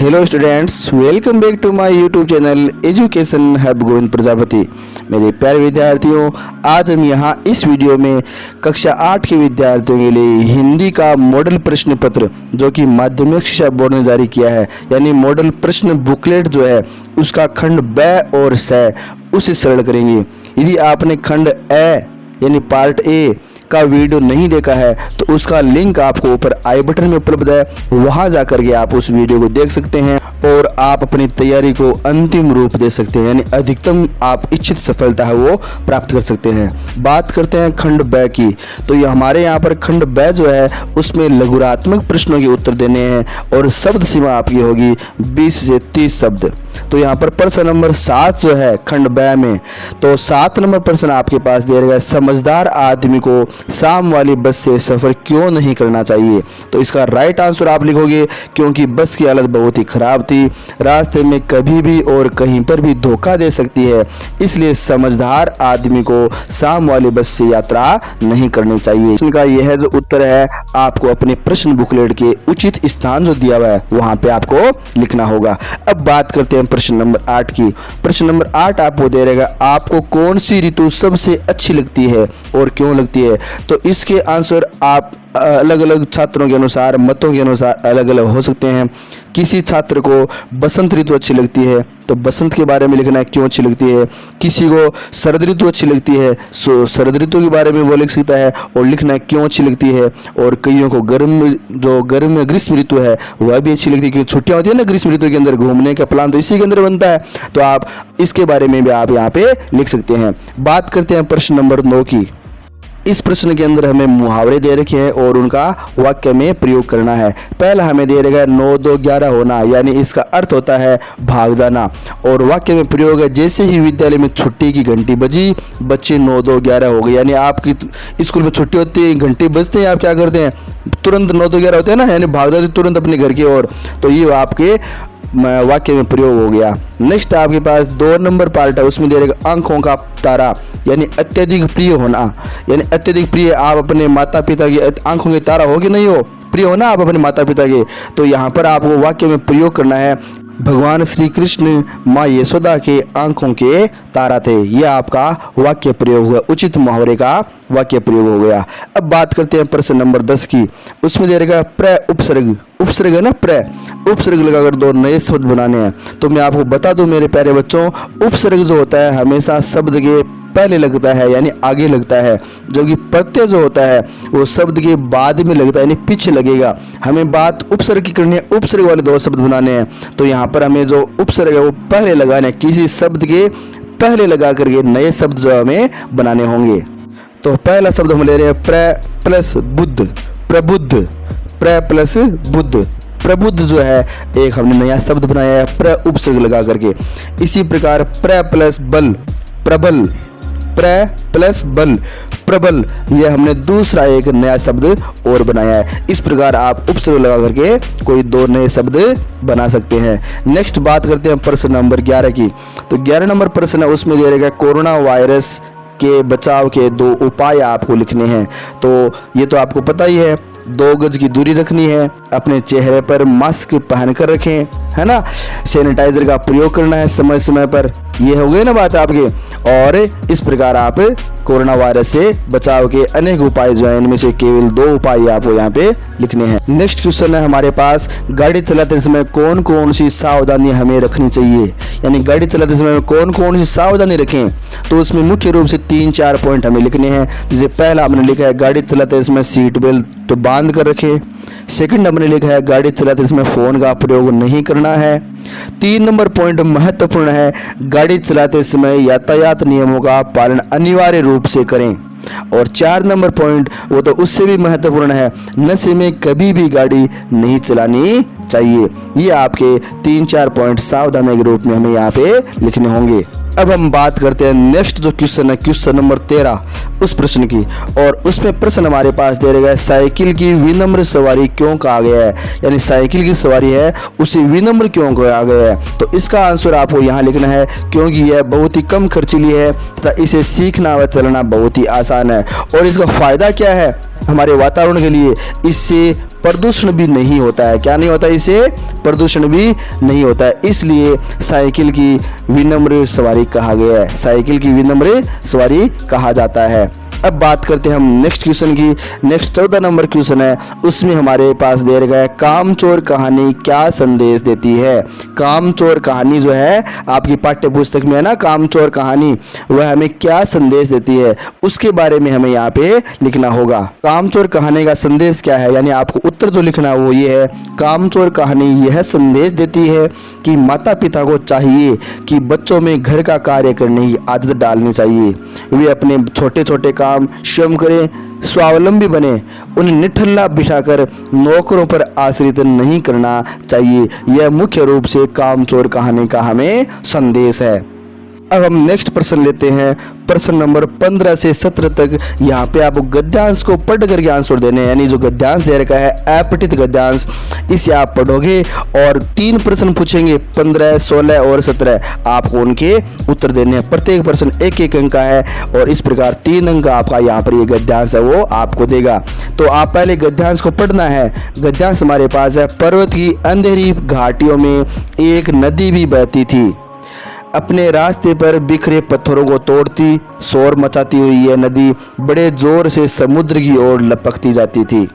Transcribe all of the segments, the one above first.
Hello students, welcome back to my YouTube channel education hub Govind Prajapati. मेरे प्यारे विद्यार्थियों, आज हम यहाँ इस वीडियो में कक्षा 8 के विद्यार्थियों के लिए हिंदी का मॉडल प्रश्न पत्र जो कि माध्यमिक शिक्षा बोर्ड ने जारी किया है, यानी मॉडल प्रश्न बुकलेट जो है उसका खंड ब और स उसे सरल करेंगे। यदि आपने खंड ए यानी पार्ट ए का वीडियो नहीं देखा है तो उसका लिंक आपको ऊपर आई बटन में उपलब्ध है, वहां जाकर के आप उस वीडियो को देख सकते हैं और आप अपनी तैयारी को अंतिम रूप दे सकते हैं, यानी अधिकतम आप इच्छित सफलता है वो प्राप्त कर सकते हैं। बात करते हैं खंड ब की, तो ये हमारे यहाँ पर खंड ब जो है उसमें लघुरात्मक प्रश्नों के उत्तर देने हैं और शब्द सीमा आपकी होगी 20 से 30 शब्द। तो यहाँ पर प्रश्न नंबर 7 जो है खंड ब में, तो 7 नंबर प्रश्न आपके पास दिया गया, समझदार आदमी को शाम वाली बस से सफ़र क्यों नहीं करना चाहिए। तो इसका राइट आंसर आप लिखोगे क्योंकि बस की हालत बहुत ही ख़राब थी, रास्ते में कभी भी और कहीं पर भी धोखा दे सकती है, इसलिए समझदार आदमी को शाम वाली बस से यात्रा नहीं करनी चाहिए। इनका यह जो उत्तर है आपको अपने प्रश्न बुकलेट के उचित स्थान जो दिया हुआ है वहाँ पे आपको लिखना होगा। अब बात करते हैं प्रश्न नंबर 8 की। प्रश्न नंबर 8 आपको दे रहेगा, आपको कौन सी ऋतु सबसे अच्छी लगती है और क्यों लगती है। तो इसके आंसर आप अलग अलग छात्रों के अनुसार, मतों के अनुसार अलग अलग हो सकते हैं। किसी छात्र को बसंत ऋतु अच्छी लगती है तो बसंत के बारे में लिखना है क्यों अच्छी लगती है। किसी को शरद ऋतु अच्छी लगती है सो शरद ऋतु के बारे में वो लिख सकता है और लिखना है क्यों अच्छी लगती है। और कईयों को गर्म ग्रीष्म ऋतु है वह भी अच्छी लगती है क्योंकि छुट्टियां होती है ना ग्रीष्म ऋतु के अंदर, घूमने का प्लान तो इसी के अंदर बनता है, तो आप इसके बारे में भी आप यहाँ पे लिख सकते हैं। बात करते हैं प्रश्न नंबर 9 की। इस प्रश्न के अंदर हमें मुहावरे दे रखे हैं और उनका वाक्य में प्रयोग करना है। पहला हमें दे रखा है 9 2 11 होना, यानी इसका अर्थ होता है भाग जाना, और वाक्य में प्रयोग है जैसे ही विद्यालय में छुट्टी की घंटी बजी बच्चे 9 2 11 हो गए। यानी आपकी स्कूल में छुट्टी होती है, घंटी बजते हैं, आप क्या करते हैं तुरंत 9 2 11 होते हैं ना, यानी भाग जाते तुरंत अपने घर की ओर। तो ये आपके वाक्य में प्रयोग हो गया। नेक्स्ट आपके पास 2 नंबर पार्ट है, उसमें दे रहेगा आंखों का तारा, यानी अत्यधिक प्रिय होना, यानी अत्यधिक प्रिय आप अपने माता पिता की आंखों के तारा हो कि नहीं हो, प्रिय हो ना आप अपने माता पिता के। तो यहाँ पर आपको वाक्य में प्रयोग करना है, भगवान श्री कृष्ण माँ यशोदा के आंखों के तारा थे। यह आपका वाक्य प्रयोग हुआ, उचित मुहावरे का वाक्य प्रयोग हो गया। अब बात करते हैं प्रश्न नंबर 10 की। उसमें दे रहेगा प्र उपसर्ग, उपसर्ग है ना, प्र उपसर्ग लगाकर 2 नए शब्द बनाने हैं। तो मैं आपको बता दूं मेरे प्यारे बच्चों, उपसर्ग जो होता है हमेशा शब्द के पहले लगता है यानी आगे लगता है, जबकि प्रत्यय जो होता है वो शब्द के बाद में लगता है यानी पीछे लगेगा। हमें बात उपसर्ग की करनी है, उपसर्ग वाले 2 शब्द बनाने हैं। तो यहाँ पर हमें जो उपसर्ग है वो पहले लगाने हैं, किसी शब्द के पहले लगा करके नए शब्द जो हमें बनाने होंगे। तो पहला शब्द हम ले रहे हैं प्र प्लस बुद्ध, प्रबुद्ध, प्र प्लस बुद्ध, प्रबुद्ध जो है एक हमने नया शब्द बनाया है प्र उपसर्ग लगा करके। इसी प्रकार प्र प्लस बल, प्रबल, प्र प्लस बल, प्रबल, यह हमने दूसरा एक नया शब्द और बनाया है। इस प्रकार आप उपसर्ग लगा करके कोई 2 नए शब्द बना सकते हैं। नेक्स्ट बात करते हैं प्रश्न नंबर 11 की। तो 11 नंबर प्रश्न है, उसमें दे रहेगा कोरोना वायरस के बचाव के 2 उपाय आपको लिखने हैं। तो ये तो आपको पता ही है, 2 गज की दूरी रखनी है, अपने चेहरे पर मास्क पहन कर रखें, है ना, सैनिटाइजर का प्रयोग करना है समय समय पर। ये हो गई ना बात आपके। और इस प्रकार आप कोरोना वायरस से बचाव के अनेक उपाय जो है इनमें से केवल 2 उपाय आपको यहाँ पे लिखने हैं। नेक्स्ट क्वेश्चन है हमारे पास, गाड़ी चलाते समय कौन कौन सी सावधानी हमें रखनी चाहिए, यानी गाड़ी चलाते समय कौन कौन सी सावधानी रखें। तो उसमें मुख्य रूप से 3-4 पॉइंट हमें लिखने हैं। जैसे पहला हमने लिखा है गाड़ी चलाते समय सीट बेल्ट बांध कर रखें। सेकंड हमने लिखा है गाड़ी चलाते समय फोन का प्रयोग नहीं करना है। 3 नंबर पॉइंट महत्वपूर्ण है, गाड़ी चलाते समय यातायात नियमों का पालन अनिवार्य रूप से करें। और 4 नंबर पॉइंट वो तो उससे भी महत्वपूर्ण है, नशे में कभी भी गाड़ी नहीं चलानी चाहिए। ये आपके 3-4 पॉइंट सावधानी के रूप में हमें यहाँ पे लिखने होंगे। अब हम बात करते हैं नेक्स्ट जो क्वेश्चन है, क्वेश्चन नंबर 13 उस प्रश्न की। और उसमें प्रश्न हमारे पास दे रहेगा, साइकिल की विनम्र सवारी क्यों कहा गया है, यानी साइकिल की सवारी है उसे विनम्र क्यों कहा गया है। तो इसका आंसर आपको यहाँ लिखना है, क्योंकि यह बहुत ही कम खर्चीली है तथा इसे सीखना व चलना बहुत ही आसान है। और इसका फायदा क्या है हमारे वातावरण के लिए, इससे प्रदूषण भी नहीं होता है। क्या नहीं होता है? इससे प्रदूषण भी नहीं होता है। इसलिए साइकिल की विनम्र सवारी कहा गया है, साइकिल की विनम्र सवारी कहा जाता है। अब बात करते हैं हम नेक्स्ट क्वेश्चन की। नेक्स्ट 14 नंबर क्वेश्चन है, उसमें हमारे पास दे रखा है कामचोर कहानी क्या संदेश देती है। कामचोर कहानी जो है आपकी पाठ्य पुस्तक में है ना, कामचोर कहानी, वह हमें क्या संदेश देती है उसके बारे में हमें यहाँ पे लिखना होगा। कामचोर कहानी का संदेश क्या है, यानी आपको उत्तर जो लिखना है वो ये है, कामचोर कहानी यह संदेश देती है कि माता पिता को चाहिए कि बच्चों में घर का कार्य करने की आदत डालनी चाहिए। वे अपने छोटे छोटे काम स्वयं करें, स्वावलंबी बने, उन्हें निठल्ला बिठाकर नौकरों पर आश्रित नहीं करना चाहिए। यह मुख्य रूप से कामचोर कहानी का हमें संदेश है। अब हम नेक्स्ट प्रश्न लेते हैं, प्रश्न नंबर 15 से 17 तक। यहाँ पे आपको गद्यांश को पढ़ करके आंसर देने हैं, यानी जो गद्यांश दे रखा है अपठित गद्यांश, इसे आप पढ़ोगे और 3 प्रश्न पूछेंगे, 15, 16 और 17। आपको उनके उत्तर देने हैं। प्रत्येक प्रश्न 1-1 अंक का है और इस प्रकार 3 अंक आपका यहाँ पर ये गद्यांश है वो आपको देगा। तो आप पहले गद्यांश को पढ़ना है। गद्यांश हमारे पास है, पर्वत की अंधेरी घाटियों में एक नदी भी बहती थी। अपने रास्ते पर बिखरे पत्थरों को तोड़ती, शोर मचाती हुई यह नदी बड़े जोर से समुद्र की ओर लपकती जाती थी।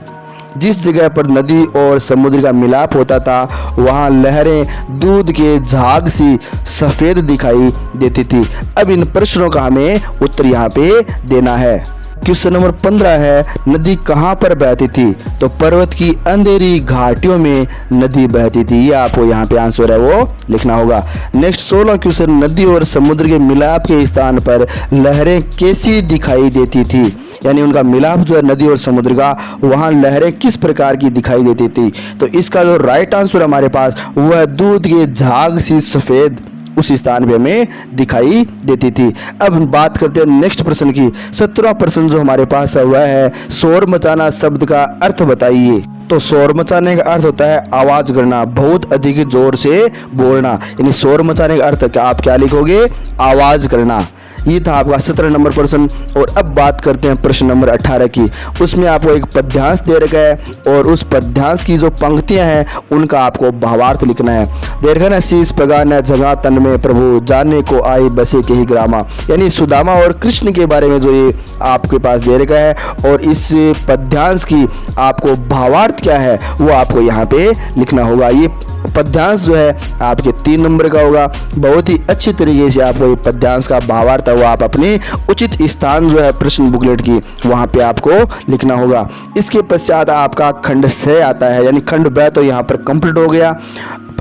जिस जगह पर नदी और समुद्र का मिलाप होता था वहाँ लहरें दूध के झाग सी सफ़ेद दिखाई देती थी। अब इन प्रश्नों का हमें उत्तर यहाँ पे देना है। क्वेश्चन नंबर 15 है, नदी कहाँ पर बहती थी? तो पर्वत की अंधेरी घाटियों में नदी बहती थी। ये आपको यहाँ पे आंसर है वो लिखना होगा। नेक्स्ट 16 क्वेश्चन, नदी और समुद्र के मिलाप के स्थान पर लहरें कैसी दिखाई देती थी? यानी उनका मिलाप जो है नदी और समुद्र का, वहाँ लहरें किस प्रकार की दिखाई देती थी? तो इसका जो राइट आंसर हमारे पास वह दूध के झाग सी सफ़ेद उस स्थान पे हमें दिखाई देती थी। अब हम बात करते हैं नेक्स्ट प्रश्न की। 17वां प्रश्न जो हमारे पास है वह है, शोर मचाना शब्द का अर्थ बताइए। तो शोर मचाने का अर्थ होता है आवाज करना, बहुत अधिक जोर से बोलना। यानी शोर मचाने का अर्थ आप क्या लिखोगे? आवाज करना। ये था आपका 17 नंबर प्रश्न। और अब बात करते हैं प्रश्न नंबर 18 की। उसमें आपको एक पद्यांश दे रखा है और उस पद्यांश की जो पंक्तियां हैं उनका आपको भावार्थ लिखना है। दे रखा है ना, शीश पगा न जगह तन में प्रभु, जाने को आई बसे के ही ग्रामा। यानी सुदामा और कृष्ण के बारे में जो ये आपके पास दे रखा है और इस पद्यांश की आपको भावार्थ क्या है वो आपको यहाँ पे लिखना होगा। ये पद्यांश जो है आपके 3 नंबर का होगा। बहुत ही अच्छी तरीके से आपको ये पद्यांश का भावार्थ है वो आप अपने उचित स्थान जो है प्रश्न बुकलेट की वहाँ पे आपको लिखना होगा। इसके पश्चात आपका खंड 6 आता है, यानी खंड ब तो यहाँ पर कंप्लीट हो गया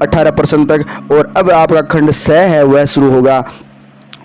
18 प्रश्न तक। और अब आपका खंड 6 है वह शुरू होगा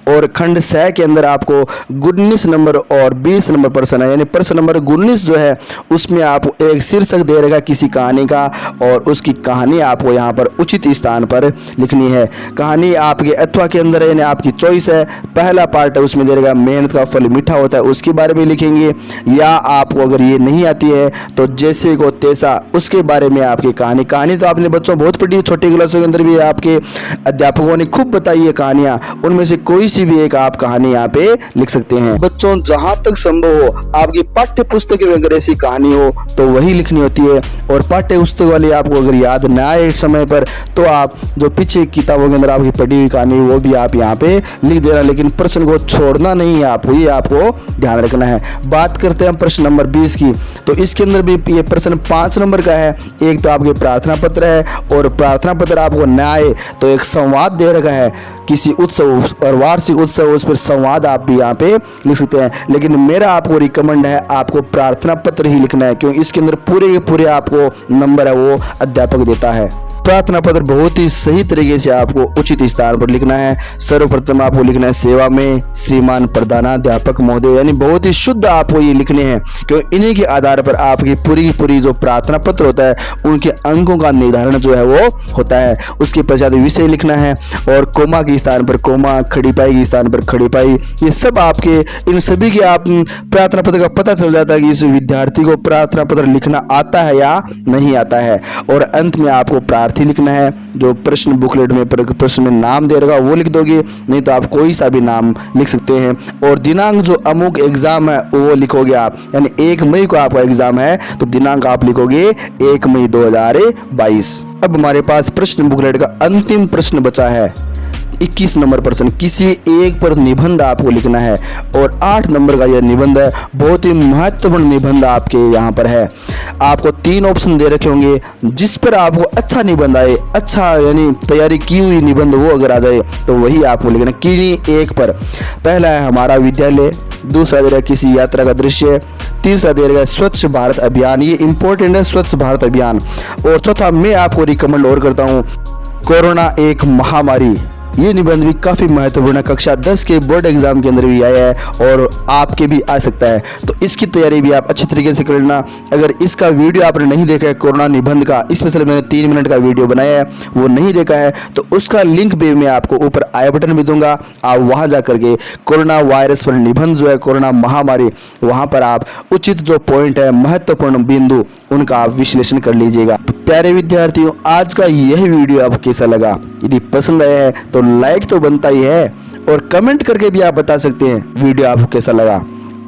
और खंड 6 के अंदर आपको 19 नंबर और 20 नंबर प्रश्न है। यानी प्रश्न नंबर 19 जो है उसमें आपको एक शीर्षक दे रहेगा किसी कहानी का और उसकी कहानी आपको यहाँ पर उचित स्थान पर लिखनी है। कहानी आपके अथवा के अंदर है, यानी आपकी चॉइस है। पहला पार्ट है उसमें दे रहेगा मेहनत का फल मीठा होता है, उसके बारे में लिखेंगे। या आपको अगर ये नहीं आती है तो जैसे को तैसा उसके बारे में आपकी कहानी तो आपने बच्चों बहुत पढ़ी, छोटी क्लासों के अंदर भी आपके अध्यापकों ने खूब बताई है कहानियाँ। उनमें से कोई सी भी एक आप कहानी यहाँ पे लिख सकते हैं। बच्चों जहां तक संभव हो आपकी पाठ्य पुस्तक में अगर ऐसी कहानी हो तो वही लिखनी होती है। और पाठ्य पुस्तक वाली आपको अगर याद ना आए एक समय पर तो आप जो पीछे किताबों के अंदर आपकी पढ़ी हुई कहानी वो भी आप यहाँ पे लिख देना, लेकिन प्रश्न को छोड़ना नहीं है आपको, ये आपको ध्यान रखना है। बात करते हैं प्रश्न नंबर 20 की। तो इसके अंदर भी ये प्रश्न 5 नंबर का है। एक तो आपके प्रार्थना पत्र है और प्रार्थना पत्र आपको न आए तो एक संवाद दे रखा है किसी उत्सव और वार्षिक उत्सव, उस पर संवाद आप भी यहाँ पे लिख सकते हैं। लेकिन मेरा आपको रिकमेंड है आपको प्रार्थना पत्र ही लिखना है, क्योंकि इसके अंदर पूरे के पूरे आपको नंबर है वो अध्यापक देता है। प्रार्थना पत्र बहुत ही सही तरीके से आपको उचित स्थान पर लिखना है। सर्वप्रथम आपको लिखना है सेवा में श्रीमान प्रधानाध्यापक महोदय, यानी बहुत ही शुद्ध आपको ये लिखने हैं, क्योंकि इन्हीं के आधार पर आपकी पूरी की पूरी जो प्रार्थना पत्र होता है उनके अंकों का निर्धारण जो है वो होता है। उसके पश्चात विषय लिखना है और कोमा के स्थान पर कोमा, खड़ी पाई के स्थान पर खड़ी पाई, ये सब आपके इन सभी के आप प्रार्थना पत्र का पता चल जाता है कि इस विद्यार्थी को प्रार्थना पत्र लिखना आता है या नहीं आता है। और अंत में आपको प्रार्थी साथ ही लिखना है। जो प्रश्न बुकलेट में प्रश्न में नाम दे रखा वो लिख दोगे, नहीं तो आप कोई सा भी नाम लिख सकते हैं। और दिनांक जो अमुक एग्ज़ाम है वो लिखोगे आप, यानी 1 मई को आपका एग्ज़ाम है तो दिनांक आप लिखोगे 1 मई 2022। अब हमारे पास प्रश्न बुकलेट का अंतिम प्रश्न बचा है 21 नंबर प्रश्न। किसी एक पर निबंध आपको लिखना है और 8 नंबर का यह निबंध है। बहुत ही महत्वपूर्ण निबंध आपके यहाँ पर है। आपको 3 ऑप्शन दे रखे होंगे, जिस पर आपको अच्छा निबंध आए, अच्छा यानी तैयारी की हुई निबंध वो अगर आ जाए तो वही आपको लिखना। किसी एक पर पहला है हमारा विद्यालय, दूसरा दे रहा है किसी यात्रा का दृश्य, तीसरा दे रहा है स्वच्छ भारत अभियान, ये इंपॉर्टेंट है स्वच्छ भारत अभियान, और चौथा मैं आपको रिकमेंड और करता हूँ कोरोना एक महामारी। ये निबंध भी काफ़ी महत्वपूर्ण है, कक्षा 10 के बोर्ड एग्जाम के अंदर भी आया है और आपके भी आ सकता है, तो इसकी तैयारी भी आप अच्छी तरीके से कर लेना। अगर इसका वीडियो आपने नहीं देखा है कोरोना निबंध का, स्पेशल मैंने 3 मिनट का वीडियो बनाया है, वो नहीं देखा है तो उसका लिंक भी मैं आपको ऊपर आई बटन में दूंगा। आप वहाँ जा करके कोरोना वायरस पर निबंध जो है कोरोना महामारी, वहाँ पर आप उचित जो पॉइंट है महत्वपूर्ण बिंदु उनका आप विश्लेषण कर लीजिएगा। तो प्यारे विद्यार्थियों, आज का यह वीडियो आपको कैसा लगा? यदि पसंद आया है तो लाइक तो बनता ही है, और कमेंट करके भी आप बता सकते हैं वीडियो आपको कैसा लगा।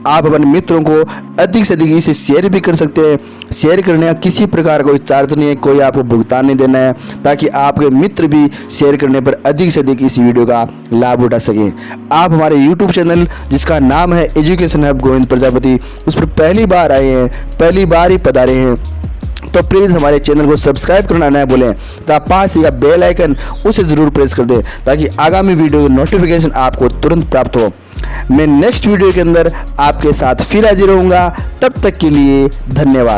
आप अपने मित्रों को अधिक से अधिक इसे शेयर भी कर सकते हैं। शेयर करने का किसी प्रकार कोई चार्ज नहीं है, कोई आपको भुगतान नहीं देना है, ताकि आपके मित्र भी शेयर करने पर अधिक से अधिक इस वीडियो का लाभ उठा सकें। आप हमारे यूट्यूब चैनल जिसका नाम है एजुकेशन हब गोविंद प्रजापति, उस पर पहली बार आए हैं, पहली बार ही पधारे हैं, तो प्लीज़ हमारे चैनल को सब्सक्राइब करना ना भूलें, तथा पास ही का बेल आइकन उसे ज़रूर प्रेस कर दें ताकि आगामी वीडियो की नोटिफिकेशन आपको तुरंत प्राप्त हो। मैं नेक्स्ट वीडियो के अंदर आपके साथ फिर हाजिर रहूँगा, तब तक के लिए धन्यवाद।